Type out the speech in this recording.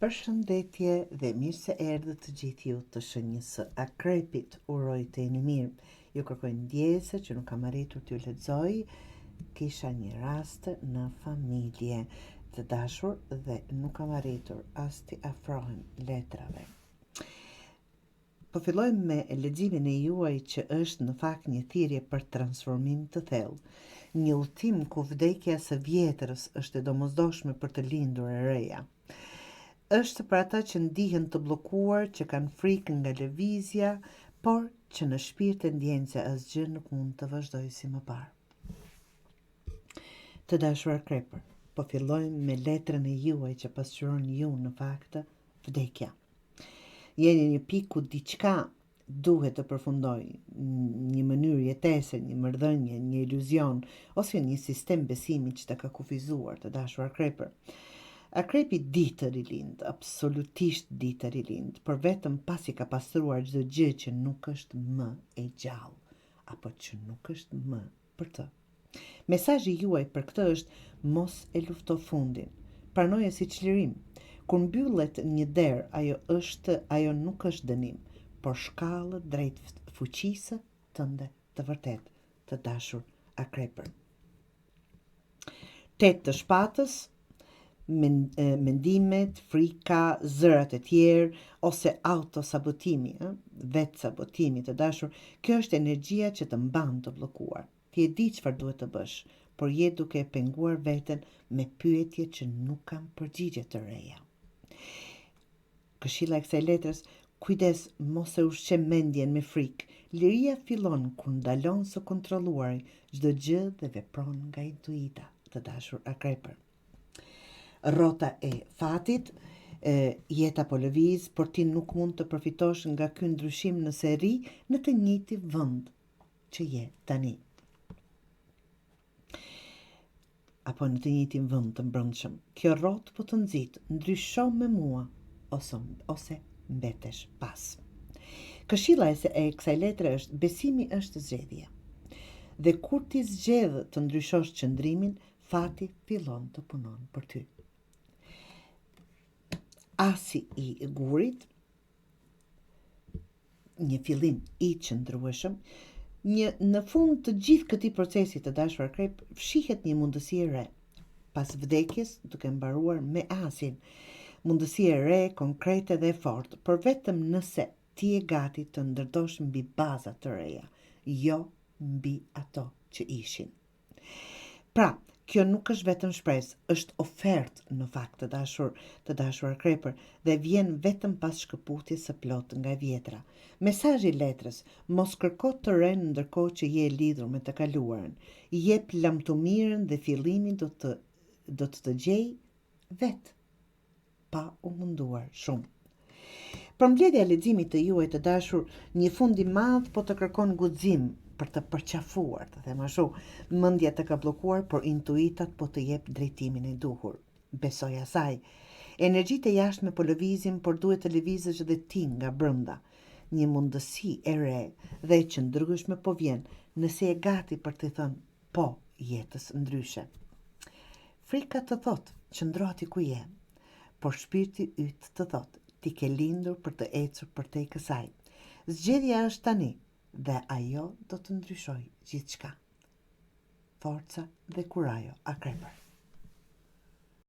Përshëndetje dhe mirë se erdhët të gjithë ju të shenjës së Akrepit. Uroj të jeni mirë. Ju kërkoj ndjesë që nuk kam arritur t'ju lexoj. Kisha një rast në familje të dashur dhe nuk kam arritur as t'i afrohem letrave. Po fillojmë me leximin e juaj që është në fakt një thirrje për transformim të thellë. Një udhtim ku vdekja së vjetrës është e domosdoshme për të lindur e reja. Është për ata që ndihen të bllokuar, që kanë frikë nga lëvizja, por që në shpirt e ndjejnë se asgjë nuk mund të vazhdojë si më parë. Të dashur Akrepër, po fillojmë me letrën e juaj që pasqyron ju në fakt vdekja. Jeni një pikë ku diçka duhet të përfundojë, një mënyrë jetese, një marrëdhënie, një iluzion ose një sistem besimi që të ka kufizuar, të dashur Akrepër. Akrepi di të rilind, absolutisht di të rilind, por vetëm pasi ka pastruar çdo gjë që nuk është më e gjallë, apo që nuk është më për të. Mesazhi juaj për këtë është mos e lufto fundin. Pranoje si çlirim. Kur mbyllet një derë, ajo nuk është dënim, por shkallë drejt fuqisë tënde të vërtet, të dashur Akrepër. 8 të shpatës, mendimet, frika, zërat e tjerë ose autosabotimi, vetë sabotimi të dashur, kjo është energjia që të mban të bllokuar. Ti e di çfarë duhet të bësh, por je duke e penguar veten me pyetje që nuk kanë përgjigje të reja. Këshilla e kësaj letrës: kujdes, mos e ushqem mendjen me frikë. Liria fillon kur ndalon së kontrolluari çdo gjë dhe vepron nga intuita, të dashur Akrepër. Rrota e fatit, jeta po lëviz, por ti nuk mund të përfitosh nga ky ndryshim nëse rri në të njëjtin vend që je tani. Apo në të njëjtin vend të mbrëmshëm. Kjo rrotë po të nxit, ndrysho me mua ose mbetesh pas. Këshilla e kësaj letre është: besimi është zgjedhje. Dhe kur ti zgjedh të ndryshosh qëndrimin, fati fillon të punon për ty. Asi i gurit, një fillim i qëndrueshëm, në fund të gjithë këtij procesi, të dashur Akrep, fshihet një mundësi e re. Pas vdekjes, duke mbaruar me asin, mundësi e re, konkrete dhe fortë, por vetëm nëse ti je gati të ndërtosh mbi baza të reja, jo mbi ato që ishin. Pra, kjo nuk është vetëm shpresë, është ofertë në fakt, të dashur Akrepër, dhe vjen vetëm pas shkëputjes së plotë nga e vjetra. Mesazhi i letrës: mos kërko të rën ndërkohë që je lidhur me të kaluarën. Jep lamtumirën dhe fillimin do të gjej vetë, pa u munduar shumë. Përmbledhja e leximit të juaj të dashur, një fund i madh po të kërkon guxim për të përqafuar, të them ashtu. Mendja të ka bllokuar, por intuitat po të jep drejtimin e duhur. Besoj asaj. Energjitë e jashtme po lëvizin, por duhet të lëvizësh edhe ti nga brenda. Një mundësi e re dhe e qëndrueshme po vjen, nëse je gati për të thënë po jetës ndryshe. Frika të thotë qëndro aty ku je, por shpirti yt të thotë ti ke lindur për të ecur përtej kësaj. Zgjedhja është tani dhe ajo do të ndryshojë gjithçka. Forca dhe kurajo, Akrepër.